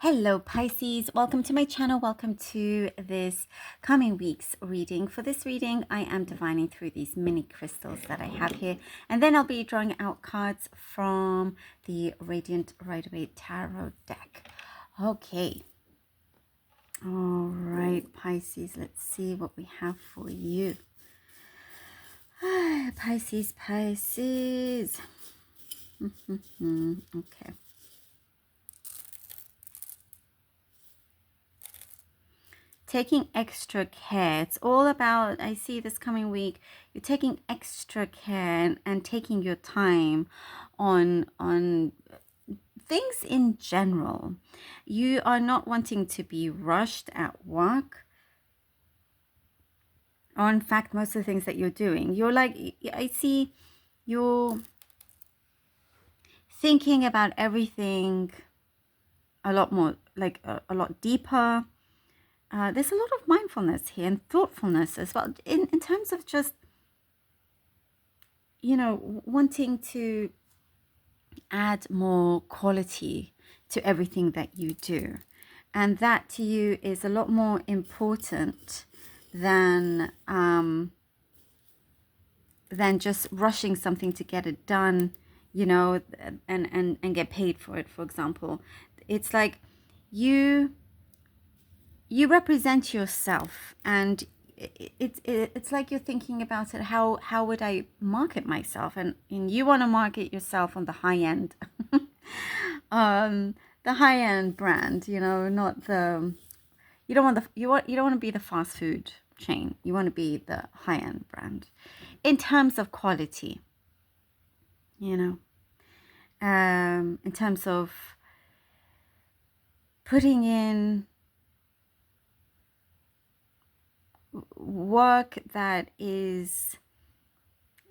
Hello Pisces, welcome to my channel. Welcome to this coming week's reading. For this reading, I am divining through these mini crystals that I have here, and then I'll be drawing out cards from the Radiant Rider-Waite Tarot deck. Okay. All right, Pisces, let's see what we have for you. Pisces. Okay. Taking extra care. It's all about, I see this coming week, you're taking extra care and taking your time on things in general. You are not wanting to be rushed at work, or in fact most of the things that you're doing, you're like, I see you're thinking about everything a lot more, like a lot deeper. There's a lot of mindfulness here and thoughtfulness as well in terms of just, wanting to add more quality to everything that you do. And that to you is a lot more important than just rushing something to get it done, and get paid for it, for example. It's like you represent yourself, and it's like you're thinking about it, how would I market myself, and you want to market yourself on the high end the high end brand, not the, you don't want to be the fast food chain. You want to be the high end brand in terms of quality, in terms of putting in work that is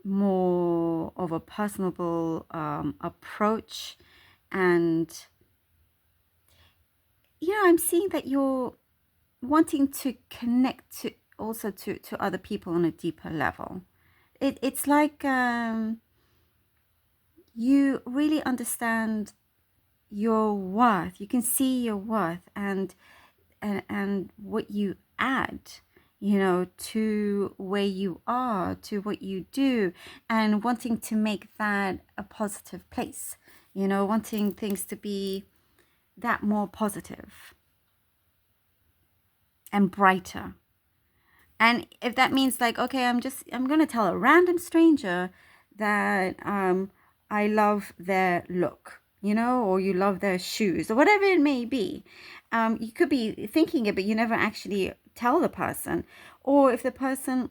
more of a personable approach. And I'm seeing that you're wanting to connect to other people on a deeper level. It's like you really understand your worth. You can see your worth and what you add, to where you are, to what you do, and wanting to make that a positive place, wanting things to be that more positive and brighter. And if that means like, okay, I'm going to tell a random stranger that I love their look, or you love their shoes, or whatever it may be. You could be thinking it, but you never actually tell the person. Or if the person,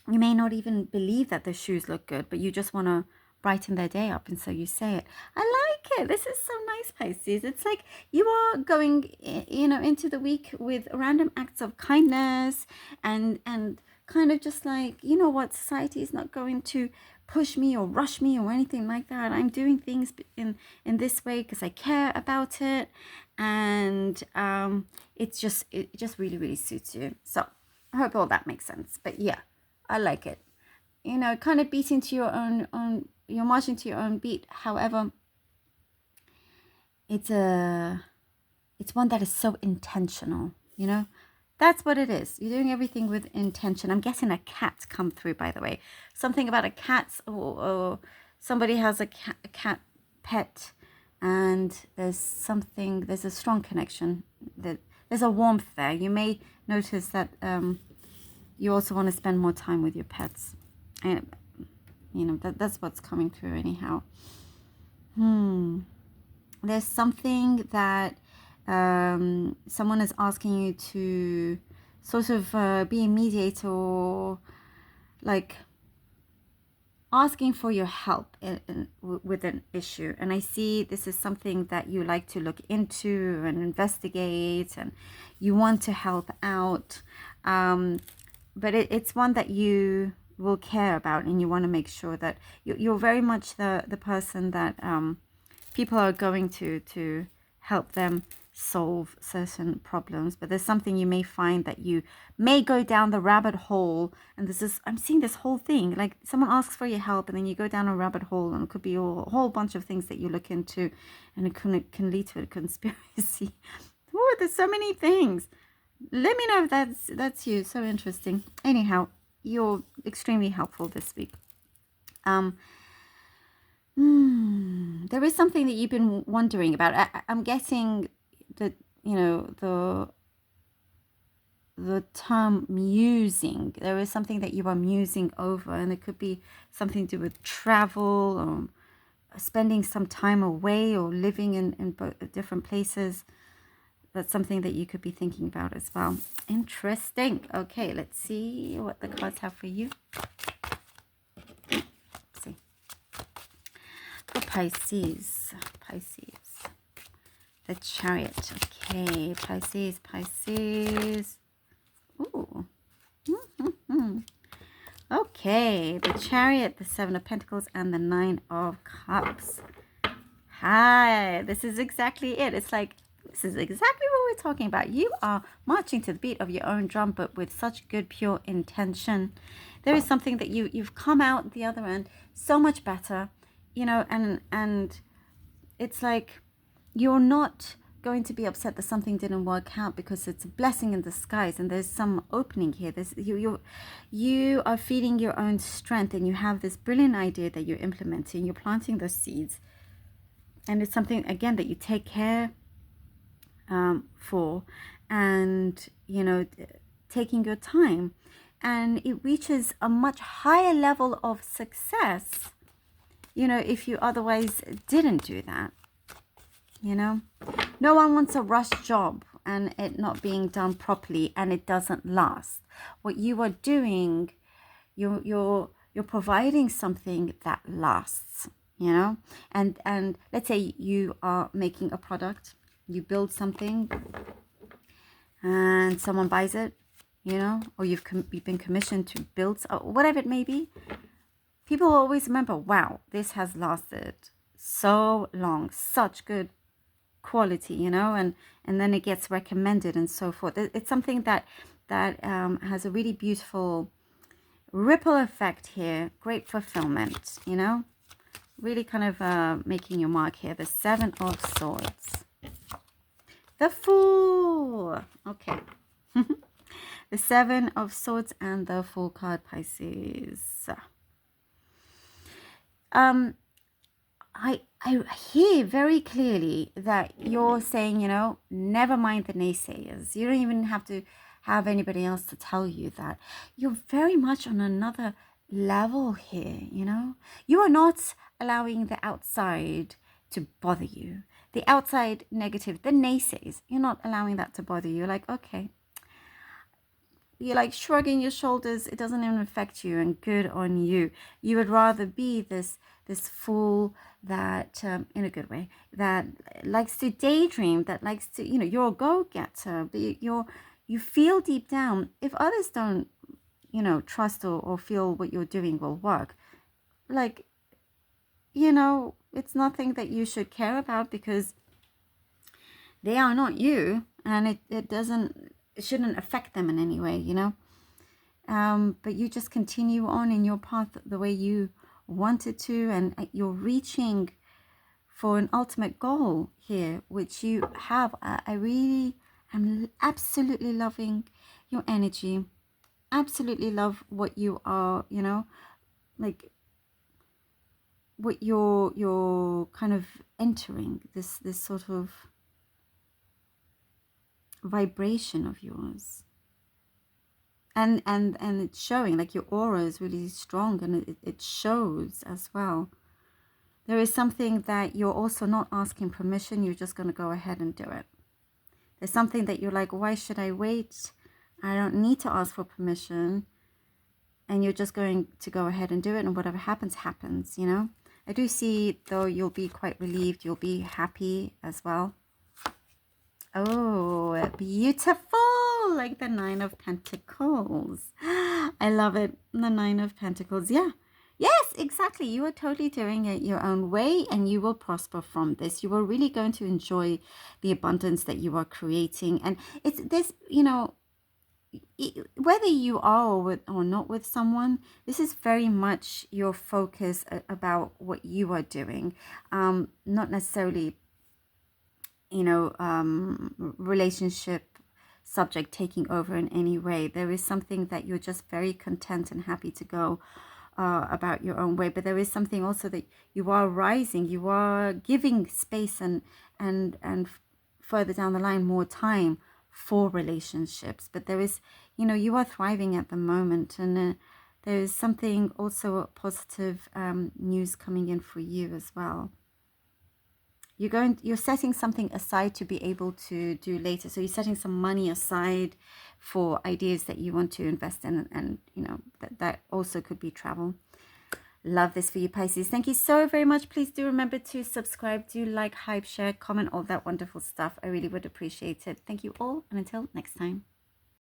you may not even believe that the shoes look good, but you just want to brighten their day up, and so you say it. I like it. This is so nice, Pisces. It's like you are going, into the week with random acts of kindness and kind of just like, what, society is not going to push me or rush me or anything like that. I'm doing things in this way because I care about it, and it just really, really suits you. So I hope all that makes sense. But yeah, I like it. Kind of beating to your own, you're marching to your own beat. However, it's one that is so intentional, That's what it is. You're doing everything with intention. I'm getting a cat come through, by the way. Something about a cat, or somebody has a cat pet, and there's a strong connection. There's a warmth there. You may notice that you also want to spend more time with your pets. And, that's what's coming through anyhow. There's something that someone is asking you to sort of be a mediator, or like asking for your help with an issue. And I see this is something that you like to look into and investigate, and you want to help out. But it's one that you will care about, and you want to make sure that you're very much the person that people are going to help them solve certain problems, but there's something you may find that you may go down the rabbit hole. And this is, I'm seeing this whole thing, like someone asks for your help and then you go down a rabbit hole, and it could be a whole bunch of things that you look into, and it can lead to a conspiracy. Oh, there's so many things. Let me know if that's you. So interesting. Anyhow, you're extremely helpful this week. There is something that you've been wondering about. I'm guessing that, you know, the term musing. There is something that you are musing over, and it could be something to do with travel, or spending some time away, or living in different places. That's something that you could be thinking about as well. Interesting. Okay, let's see what the cards have for you. Let's see. For Pisces. The Chariot. Okay, Pisces. Ooh. Okay, the Chariot, the 7 of Pentacles, and the 9 of Cups. Hi, this is exactly it. It's like, this is exactly what we're talking about. You are marching to the beat of your own drum, but with such good, pure intention. There is something that you've come out the other end so much better, you know, and it's like you're not going to be upset that something didn't work out, because it's a blessing in disguise, and there's some opening here. There's you are feeding your own strength, and you have this brilliant idea that you're implementing. You're planting those seeds, and it's something, again, that you take care for, and, you know, taking your time, and it reaches a much higher level of success, you know, if you otherwise didn't do that. You know, no one wants a rush job and it not being done properly, and it doesn't last. What you are doing, you're providing something that lasts, you know. And let's say you are making a product, you build something, and someone buys it, you know, or you've been commissioned to build, whatever it may be. People always remember, wow, this has lasted so long, such good quality, you know, and then it gets recommended and so forth. It's something that has a really beautiful ripple effect here. Great fulfillment, you know, really kind of making your mark here. The 7 of Swords, the Fool. Okay. The 7 of Swords and the Fool card, Pisces. I hear very clearly that you're saying, you know, never mind the naysayers. You don't even have to have anybody else to tell you that. You're very much on another level here, you know. You are not allowing the outside to bother you. The outside negative, the naysayers, you're not allowing that to bother you. You're like, okay. You're like shrugging your shoulders. It doesn't even affect you, and good on you. You would rather be this fool that, in a good way, that likes to daydream, that likes to, you know, you're a go-getter, but you feel deep down, if others don't, you know, trust or feel what you're doing will work, like, you know, it's nothing that you should care about, because they are not you, and it shouldn't affect them in any way, you know. But you just continue on in your path the way you wanted to, and you're reaching for an ultimate goal here, which you have. I really am absolutely loving your energy, absolutely love what you are, you know, like what you're kind of entering, this sort of vibration of yours. And it's showing, like your aura is really strong, and it shows as well. There is something that you're also not asking permission. You're just going to go ahead and do it. There's something that you're like, why should I wait? I don't need to ask for permission. And you're just going to go ahead and do it. And whatever happens, happens, you know. I do see, though, you'll be quite relieved. You'll be happy as well. Oh, beautiful. Like the 9 of Pentacles. I love it. The 9 of Pentacles. Yeah. Yes, exactly. You are totally doing it your own way, and you will prosper from this. You are really going to enjoy the abundance that you are creating. And it's this, whether you are or not with someone, this is very much your focus about what you are doing, not necessarily, relationship subject taking over in any way. There is something that you're just very content and happy to go about your own way, but there is something also that you are rising, you are giving space and further down the line more time for relationships. But there is, you are thriving at the moment, and there is something also positive news coming in for you as well. You're setting something aside to be able to do later. So you're setting some money aside for ideas that you want to invest in, and that also could be travel. Love this for you, Pisces. Thank you so very much. Please do remember to subscribe, do like, hype, share, comment, all that wonderful stuff. I really would appreciate it. Thank you all, and until next time.